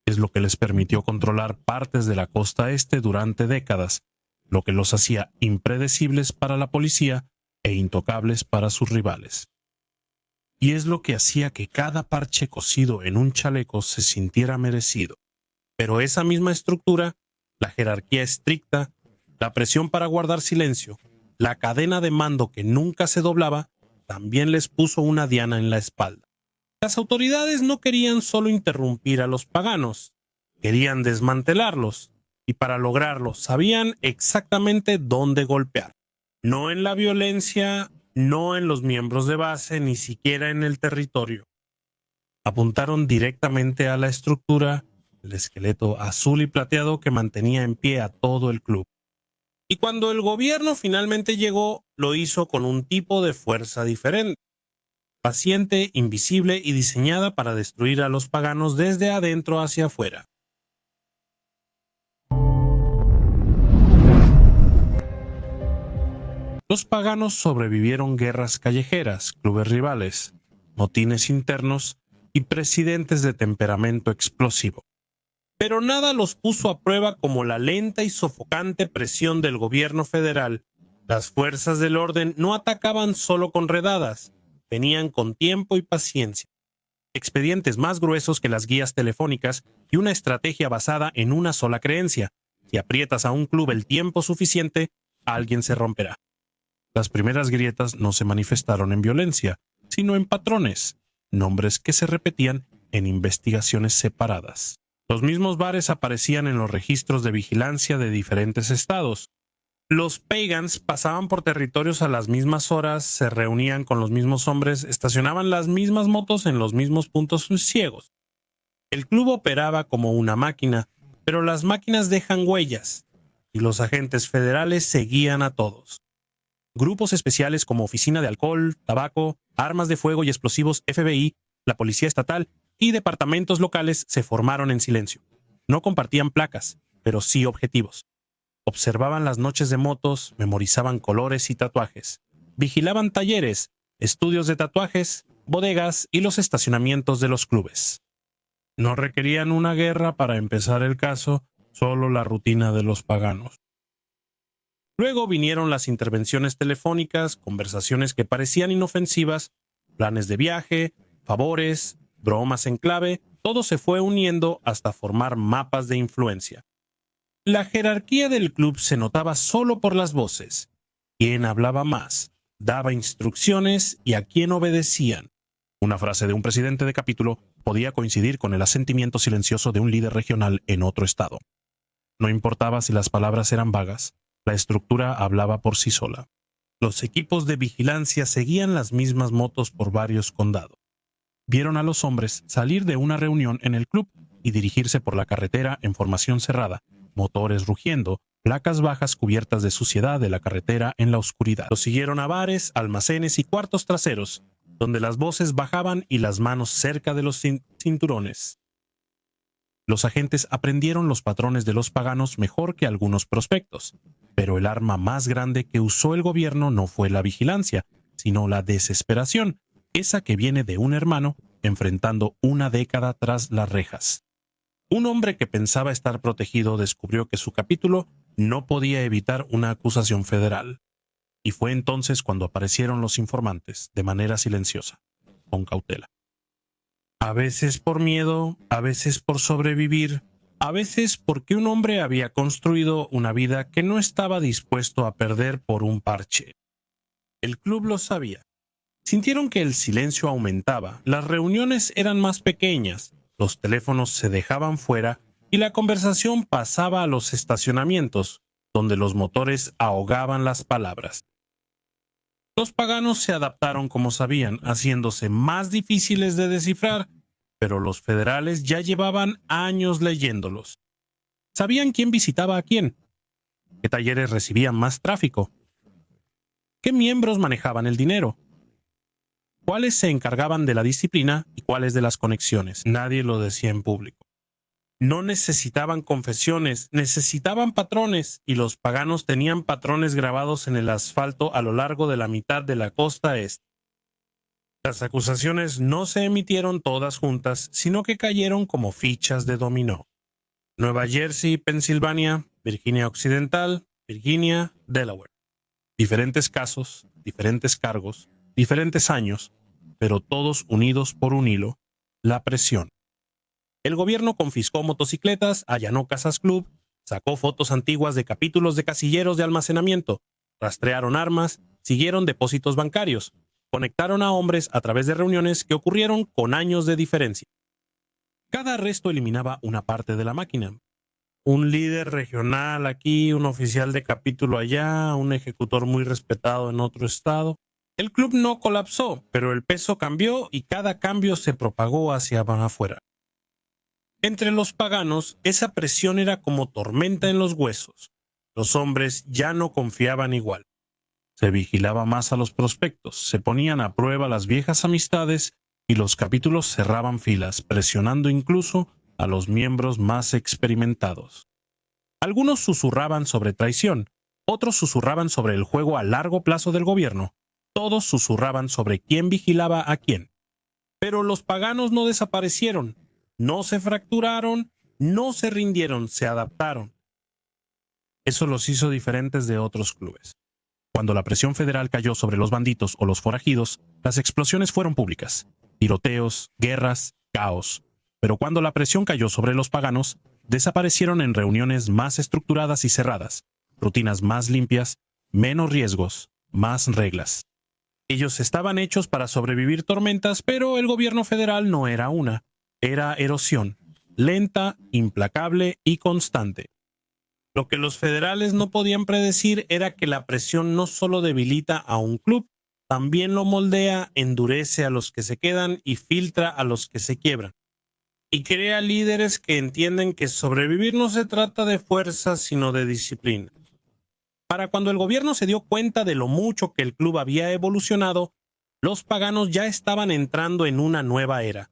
Es lo que les permitió controlar partes de la costa este durante décadas, lo que los hacía impredecibles para la policía e intocables para sus rivales. Y es lo que hacía que cada parche cosido en un chaleco se sintiera merecido. Pero esa misma estructura, la jerarquía estricta, la presión para guardar silencio, la cadena de mando que nunca se doblaba, también les puso una diana en la espalda. Las autoridades no querían solo interrumpir a los paganos, querían desmantelarlos, y para lograrlo sabían exactamente dónde golpear. No en la violencia, no en los miembros de base, ni siquiera en el territorio. Apuntaron directamente a la estructura, el esqueleto azul y plateado que mantenía en pie a todo el club. Y cuando el gobierno finalmente llegó, lo hizo con un tipo de fuerza diferente, paciente, invisible y diseñada para destruir a los paganos desde adentro hacia afuera. Los paganos sobrevivieron guerras callejeras, clubes rivales, motines internos y presidentes de temperamento explosivo. Pero nada los puso a prueba como la lenta y sofocante presión del gobierno federal. Las fuerzas del orden no atacaban solo con redadas, venían con tiempo y paciencia. Expedientes más gruesos que las guías telefónicas y una estrategia basada en una sola creencia. Si aprietas a un club el tiempo suficiente, alguien se romperá. Las primeras grietas no se manifestaron en violencia, sino en patrones, nombres que se repetían en investigaciones separadas. Los mismos bares aparecían en los registros de vigilancia de diferentes estados. Los Pagans pasaban por territorios a las mismas horas, se reunían con los mismos hombres, estacionaban las mismas motos en los mismos puntos ciegos. El club operaba como una máquina, pero las máquinas dejan huellas, y los agentes federales seguían a todos. Grupos especiales como Oficina de Alcohol, Tabaco, Armas de Fuego y Explosivos FBI, la Policía Estatal y departamentos locales se formaron en silencio. No compartían placas, pero sí objetivos. Observaban las noches de motos, memorizaban colores y tatuajes. Vigilaban talleres, estudios de tatuajes, bodegas y los estacionamientos de los clubes. No requerían una guerra para empezar el caso, solo la rutina de los paganos. Luego vinieron las intervenciones telefónicas, conversaciones que parecían inofensivas, planes de viaje, favores, bromas en clave, todo se fue uniendo hasta formar mapas de influencia. La jerarquía del club se notaba solo por las voces. ¿Quién hablaba más? Daba instrucciones y a quién obedecían. Una frase de un presidente de capítulo podía coincidir con el asentimiento silencioso de un líder regional en otro estado. No importaba si las palabras eran vagas, la estructura hablaba por sí sola. Los equipos de vigilancia seguían las mismas motos por varios condados. Vieron a los hombres salir de una reunión en el club y dirigirse por la carretera en formación cerrada, motores rugiendo, placas bajas cubiertas de suciedad de la carretera en la oscuridad. Los siguieron a bares, almacenes y cuartos traseros, donde las voces bajaban y las manos cerca de los cinturones. Los agentes aprendieron los patrones de los paganos mejor que algunos prospectos. Pero el arma más grande que usó el gobierno no fue la vigilancia, sino la desesperación, esa que viene de un hermano enfrentando una década tras las rejas. Un hombre que pensaba estar protegido descubrió que su capítulo no podía evitar una acusación federal. Y fue entonces cuando aparecieron los informantes, de manera silenciosa, con cautela. A veces por miedo, a veces por sobrevivir, a veces porque un hombre había construido una vida que no estaba dispuesto a perder por un parche. El club lo sabía. Sintieron que el silencio aumentaba, las reuniones eran más pequeñas, los teléfonos se dejaban fuera y la conversación pasaba a los estacionamientos, donde los motores ahogaban las palabras. Los paganos se adaptaron como sabían, haciéndose más difíciles de descifrar, pero los federales ya llevaban años leyéndolos. Sabían quién visitaba a quién, qué talleres recibían más tráfico, qué miembros manejaban el dinero, cuáles se encargaban de la disciplina y cuáles de las conexiones. Nadie lo decía en público. No necesitaban confesiones, necesitaban patrones, y los paganos tenían patrones grabados en el asfalto a lo largo de la mitad de la costa este. Las acusaciones no se emitieron todas juntas, sino que cayeron como fichas de dominó. Nueva Jersey, Pensilvania, Virginia Occidental, Virginia, Delaware. Diferentes casos, diferentes cargos, diferentes años, pero todos unidos por un hilo: la presión. El gobierno confiscó motocicletas, allanó casas club, sacó fotos antiguas de capítulos de casilleros de almacenamiento, rastrearon armas, siguieron depósitos bancarios, conectaron a hombres a través de reuniones que ocurrieron con años de diferencia. Cada arresto eliminaba una parte de la máquina. Un líder regional aquí, un oficial de capítulo allá, un ejecutor muy respetado en otro estado. El club no colapsó, pero el peso cambió y cada cambio se propagó hacia afuera. Entre los paganos, esa presión era como tormenta en los huesos. Los hombres ya no confiaban igual. Se vigilaba más a los prospectos, se ponían a prueba las viejas amistades y los capítulos cerraban filas, presionando incluso a los miembros más experimentados. Algunos susurraban sobre traición, otros susurraban sobre el juego a largo plazo del gobierno, todos susurraban sobre quién vigilaba a quién. Pero los paganos no desaparecieron, no se fracturaron, no se rindieron, se adaptaron. Eso los hizo diferentes de otros clubes. Cuando la presión federal cayó sobre los bandidos o los forajidos, las explosiones fueron públicas. Tiroteos, guerras, caos. Pero cuando la presión cayó sobre los paganos, desaparecieron en reuniones más estructuradas y cerradas, rutinas más limpias, menos riesgos, más reglas. Ellos estaban hechos para sobrevivir tormentas, pero el gobierno federal no era una. Era erosión, lenta, implacable y constante. Lo que los federales no podían predecir era que la presión no solo debilita a un club, también lo moldea, endurece a los que se quedan y filtra a los que se quiebran. Y crea líderes que entienden que sobrevivir no se trata de fuerza, sino de disciplina. Para cuando el gobierno se dio cuenta de lo mucho que el club había evolucionado, los paganos ya estaban entrando en una nueva era.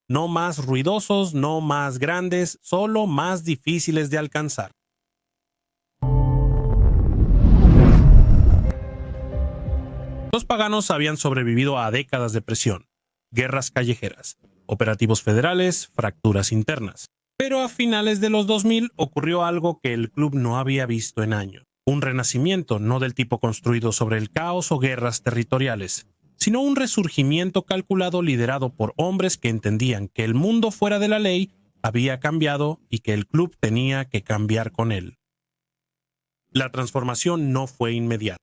No más ruidosos, no más grandes, solo más difíciles de alcanzar. Los paganos habían sobrevivido a décadas de presión, guerras callejeras, operativos federales, fracturas internas. Pero a finales de los 2000 ocurrió algo que el club no había visto en años. Un renacimiento no del tipo construido sobre el caos o guerras territoriales, sino un resurgimiento calculado liderado por hombres que entendían que el mundo fuera de la ley había cambiado y que el club tenía que cambiar con él. La transformación no fue inmediata.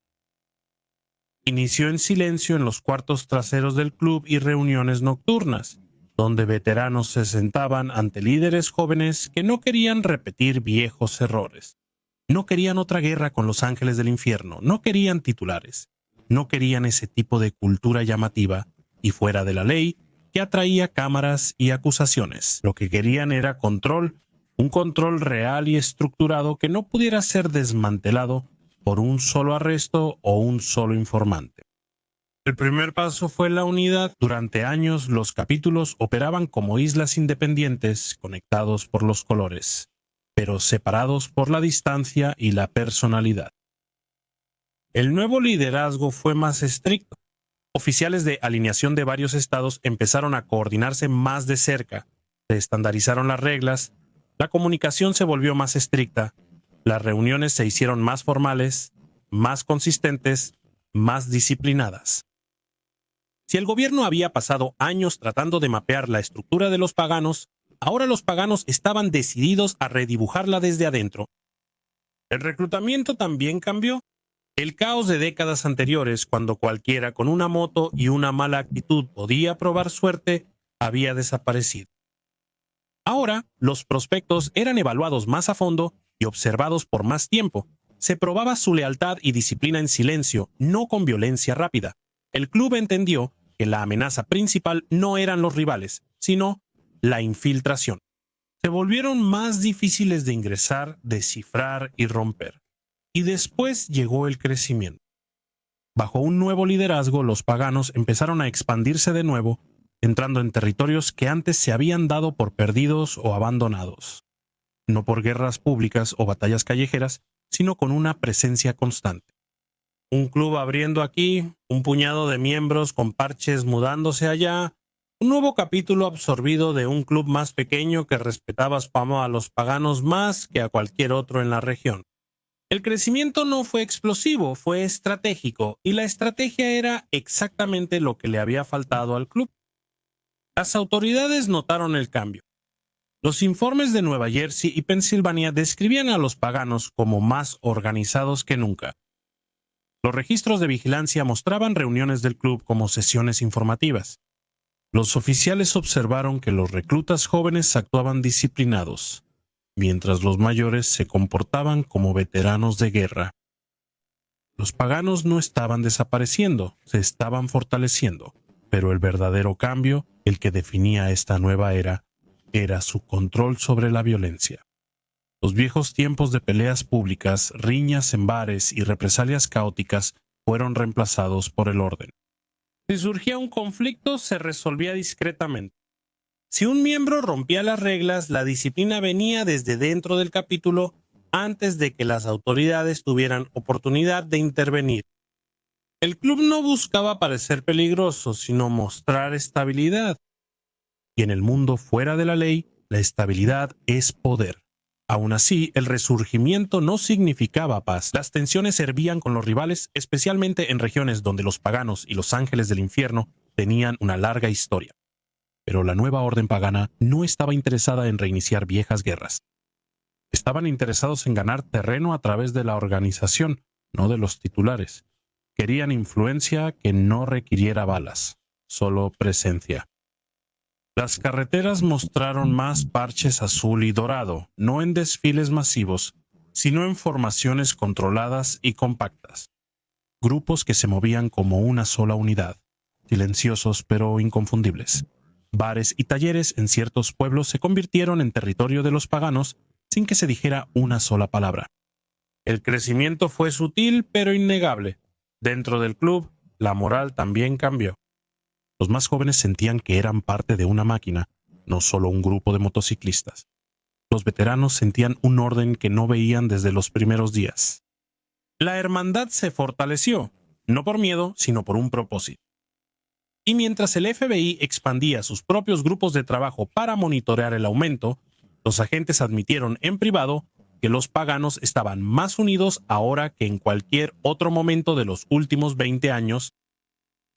Inició en silencio en los cuartos traseros del club y reuniones nocturnas, donde veteranos se sentaban ante líderes jóvenes que no querían repetir viejos errores. No querían otra guerra con los ángeles del infierno, no querían titulares, no querían ese tipo de cultura llamativa y fuera de la ley que atraía cámaras y acusaciones. Lo que querían era control, un control real y estructurado que no pudiera ser desmantelado por un solo arresto o un solo informante. El primer paso fue la unidad. Durante años los capítulos operaban como islas independientes conectados por los colores, pero separados por la distancia y la personalidad. El nuevo liderazgo fue más estricto. Oficiales de alineación de varios estados empezaron a coordinarse más de cerca, se estandarizaron las reglas, la comunicación se volvió más estricta, las reuniones se hicieron más formales, más consistentes, más disciplinadas. Si el gobierno había pasado años tratando de mapear la estructura de los paganos, ahora los paganos estaban decididos a redibujarla desde adentro. El reclutamiento también cambió. El caos de décadas anteriores, cuando cualquiera con una moto y una mala actitud podía probar suerte, había desaparecido. Ahora, los prospectos eran evaluados más a fondo y observados por más tiempo. Se probaba su lealtad y disciplina en silencio, no con violencia rápida. El club entendió que la amenaza principal no eran los rivales, sino la infiltración. Se volvieron más difíciles de ingresar, descifrar y romper. Y después llegó el crecimiento. Bajo un nuevo liderazgo, los paganos empezaron a expandirse de nuevo, entrando en territorios que antes se habían dado por perdidos o abandonados. No por guerras públicas o batallas callejeras, sino con una presencia constante. Un club abriendo aquí, un puñado de miembros con parches mudándose allá, un nuevo capítulo absorbido de un club más pequeño que respetaba a los paganos más que a cualquier otro en la región. El crecimiento no fue explosivo, fue estratégico, y la estrategia era exactamente lo que le había faltado al club. Las autoridades notaron el cambio. Los informes de Nueva Jersey y Pensilvania describían a los paganos como más organizados que nunca. Los registros de vigilancia mostraban reuniones del club como sesiones informativas. Los oficiales observaron que los reclutas jóvenes actuaban disciplinados, mientras los mayores se comportaban como veteranos de guerra. Los paganos no estaban desapareciendo, se estaban fortaleciendo, pero el verdadero cambio, el que definía esta nueva era su control sobre la violencia. Los viejos tiempos de peleas públicas, riñas en bares y represalias caóticas fueron reemplazados por el orden. Si surgía un conflicto, se resolvía discretamente. Si un miembro rompía las reglas, la disciplina venía desde dentro del capítulo antes de que las autoridades tuvieran oportunidad de intervenir. El club no buscaba parecer peligroso, sino mostrar estabilidad. Y en el mundo fuera de la ley, la estabilidad es poder. Aún así, el resurgimiento no significaba paz. Las tensiones servían con los rivales, especialmente en regiones donde los paganos y los ángeles del infierno tenían una larga historia. Pero la nueva orden pagana no estaba interesada en reiniciar viejas guerras. Estaban interesados en ganar terreno a través de la organización, no de los titulares. Querían influencia que no requiriera balas, solo presencia. Las carreteras mostraron más parches azul y dorado, no en desfiles masivos, sino en formaciones controladas y compactas. Grupos que se movían como una sola unidad, silenciosos pero inconfundibles. Bares y talleres en ciertos pueblos se convirtieron en territorio de los paganos sin que se dijera una sola palabra. El crecimiento fue sutil pero innegable. Dentro del club, la moral también cambió. Los más jóvenes sentían que eran parte de una máquina, no solo un grupo de motociclistas. Los veteranos sentían un orden que no veían desde los primeros días. La hermandad se fortaleció, no por miedo, sino por un propósito. Y mientras el FBI expandía sus propios grupos de trabajo para monitorear el aumento, los agentes admitieron en privado que los paganos estaban más unidos ahora que en cualquier otro momento de los últimos 20 años.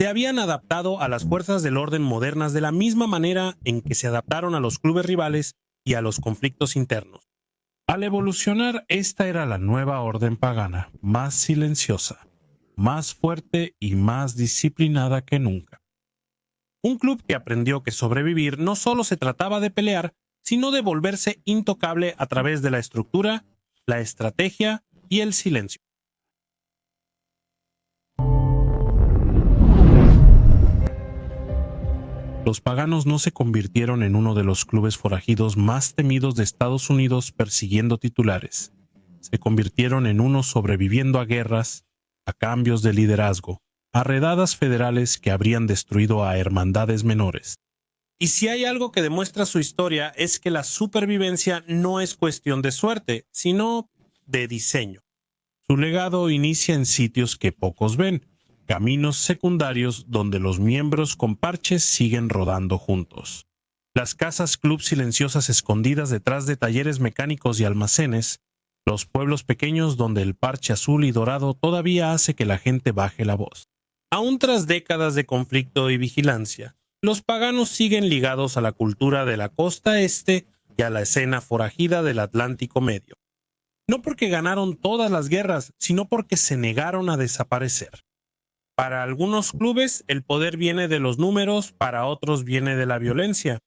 Se habían adaptado a las fuerzas del orden modernas de la misma manera en que se adaptaron a los clubes rivales y a los conflictos internos. Al evolucionar, esta era la nueva orden pagana, más silenciosa, más fuerte y más disciplinada que nunca. Un club que aprendió que sobrevivir no solo se trataba de pelear, sino de volverse intocable a través de la estructura, la estrategia y el silencio. Los paganos no se convirtieron en uno de los clubes forajidos más temidos de Estados Unidos persiguiendo titulares. Se convirtieron en uno sobreviviendo a guerras, a cambios de liderazgo, a redadas federales que habrían destruido a hermandades menores. Y si hay algo que demuestra su historia es que la supervivencia no es cuestión de suerte, sino de diseño. Su legado inicia en sitios que pocos ven, caminos secundarios donde los miembros con parches siguen rodando juntos. Las casas club silenciosas escondidas detrás de talleres mecánicos y almacenes, los pueblos pequeños donde el parche azul y dorado todavía hace que la gente baje la voz. Aún tras décadas de conflicto y vigilancia, los paganos siguen ligados a la cultura de la costa este y a la escena forajida del Atlántico Medio. No porque ganaron todas las guerras, sino porque se negaron a desaparecer. Para algunos clubes, el poder viene de los números, para otros viene de la violencia.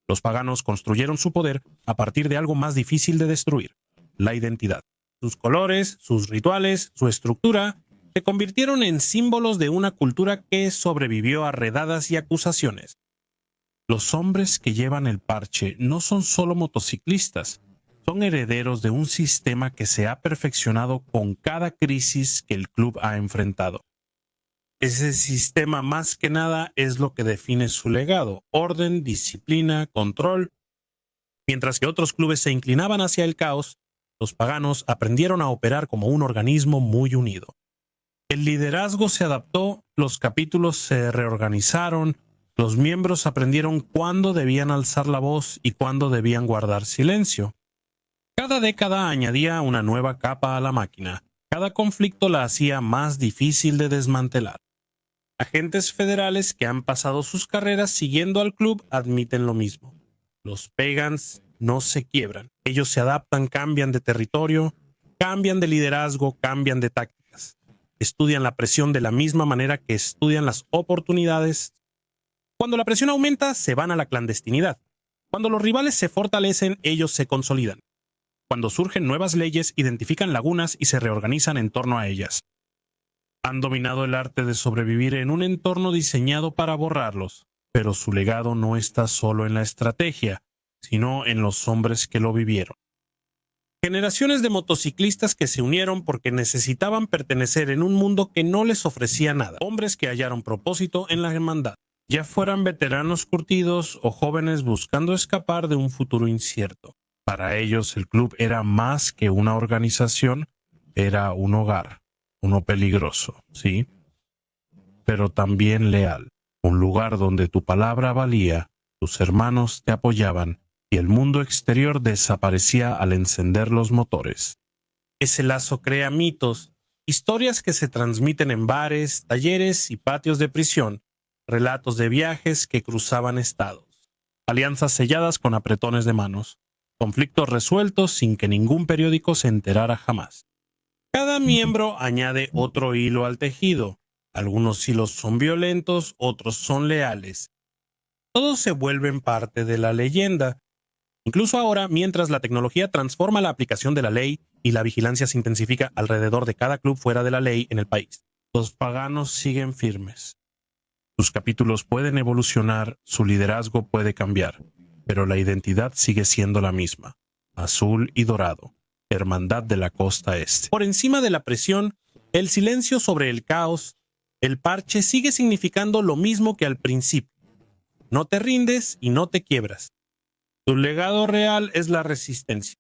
Los paganos construyeron su poder a partir de algo más difícil de destruir: la identidad. Sus colores, sus rituales, su estructura se convirtieron en símbolos de una cultura que sobrevivió a redadas y acusaciones. Los hombres que llevan el parche no son solo motociclistas, son herederos de un sistema que se ha perfeccionado con cada crisis que el club ha enfrentado. Ese sistema más que nada es lo que define su legado: orden, disciplina, control. Mientras que otros clubes se inclinaban hacia el caos, los paganos aprendieron a operar como un organismo muy unido. El liderazgo se adaptó, los capítulos se reorganizaron, los miembros aprendieron cuándo debían alzar la voz y cuándo debían guardar silencio. Cada década añadía una nueva capa a la máquina. Cada conflicto la hacía más difícil de desmantelar. Agentes federales que han pasado sus carreras siguiendo al club admiten lo mismo. Los Pagans no se quiebran. Ellos se adaptan, cambian de territorio, cambian de liderazgo, cambian de tácticas. Estudian la presión de la misma manera que estudian las oportunidades. Cuando la presión aumenta, se van a la clandestinidad. Cuando los rivales se fortalecen, ellos se consolidan. Cuando surgen nuevas leyes, identifican lagunas y se reorganizan en torno a ellas. Han dominado el arte de sobrevivir en un entorno diseñado para borrarlos, pero su legado no está solo en la estrategia, sino en los hombres que lo vivieron. Generaciones de motociclistas que se unieron porque necesitaban pertenecer en un mundo que no les ofrecía nada. Hombres que hallaron propósito en la hermandad, ya fueran veteranos curtidos o jóvenes buscando escapar de un futuro incierto. Para ellos el club era más que una organización, era un hogar. Uno peligroso, sí, pero también leal. Un lugar donde tu palabra valía, tus hermanos te apoyaban y el mundo exterior desaparecía al encender los motores. Ese lazo crea mitos, historias que se transmiten en bares, talleres y patios de prisión, relatos de viajes que cruzaban estados, alianzas selladas con apretones de manos, conflictos resueltos sin que ningún periódico se enterara jamás. Cada miembro añade otro hilo al tejido. Algunos hilos son violentos, otros son leales. Todos se vuelven parte de la leyenda. Incluso ahora, mientras la tecnología transforma la aplicación de la ley y la vigilancia se intensifica alrededor de cada club fuera de la ley en el país, los paganos siguen firmes. Sus capítulos pueden evolucionar, su liderazgo puede cambiar, pero la identidad sigue siendo la misma: azul y dorado. Hermandad de la costa este. Por encima de la presión, el silencio sobre el caos, el parche sigue significando lo mismo que al principio. No te rindes y no te quiebras. Tu legado real es la resistencia.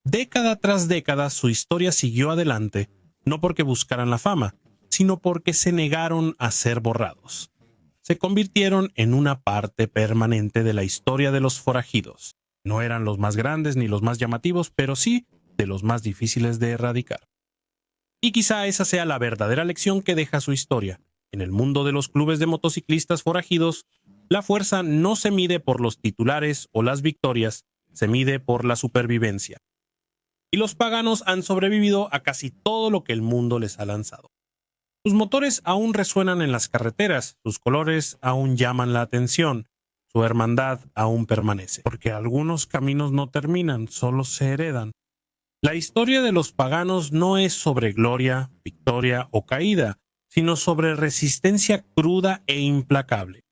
Década tras década su historia siguió adelante, no porque buscaran la fama, sino porque se negaron a ser borrados. Se convirtieron en una parte permanente de la historia de los forajidos. No eran los más grandes ni los más llamativos, pero sí de los más difíciles de erradicar. Y quizá esa sea la verdadera lección que deja su historia. En el mundo de los clubes de motociclistas forajidos, la fuerza no se mide por los titulares o las victorias, se mide por la supervivencia. Y los paganos han sobrevivido a casi todo lo que el mundo les ha lanzado. Sus motores aún resuenan en las carreteras, sus colores aún llaman la atención. Su hermandad aún permanece, porque algunos caminos no terminan, solo se heredan. La historia de los paganos no es sobre gloria, victoria o caída, sino sobre resistencia cruda e implacable.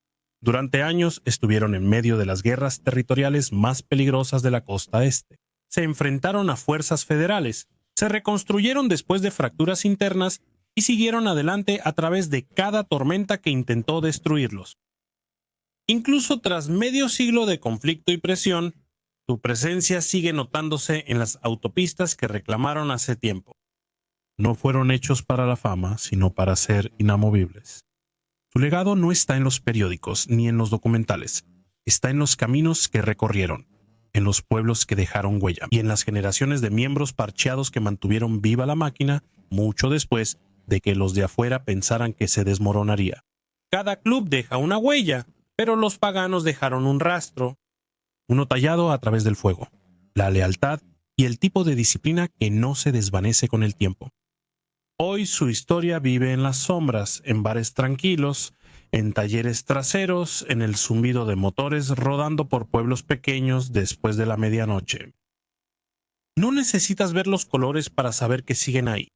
Durante años estuvieron en medio de las guerras territoriales más peligrosas de la costa este. Se enfrentaron a fuerzas federales, se reconstruyeron después de fracturas internas y siguieron adelante a través de cada tormenta que intentó destruirlos. Incluso tras medio siglo de conflicto y presión, su presencia sigue notándose en las autopistas que reclamaron hace tiempo. no fueron hechos para la fama, sino para ser inamovibles. Su legado no está en los periódicos ni en los documentales, está en los caminos que recorrieron, en los pueblos que dejaron huella y en las generaciones de miembros parcheados que mantuvieron viva la máquina mucho después de que los de afuera pensaran que se desmoronaría. Cada club deja una huella, pero los paganos dejaron un rastro, uno tallado a través del fuego, la lealtad y el tipo de disciplina que no se desvanece con el tiempo. Hoy su historia vive en las sombras, en bares tranquilos, en talleres traseros, en el zumbido de motores rodando por pueblos pequeños después de la medianoche. No necesitas ver los colores para saber que siguen ahí.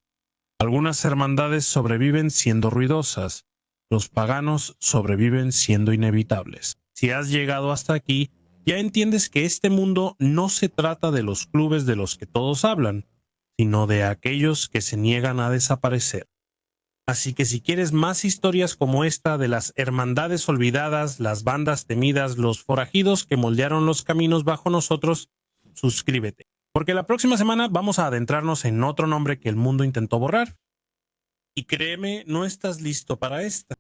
Algunas hermandades sobreviven siendo ruidosas, los paganos sobreviven siendo inevitables. Si has llegado hasta aquí, ya entiendes que este mundo no se trata de los clubes de los que todos hablan, sino de aquellos que se niegan a desaparecer. Así que si quieres más historias como esta de las hermandades olvidadas, las bandas temidas, los forajidos que moldearon los caminos bajo nosotros, suscríbete. Porque la próxima semana vamos a adentrarnos en otro nombre que el mundo intentó borrar. Y créeme, no estás listo para esta.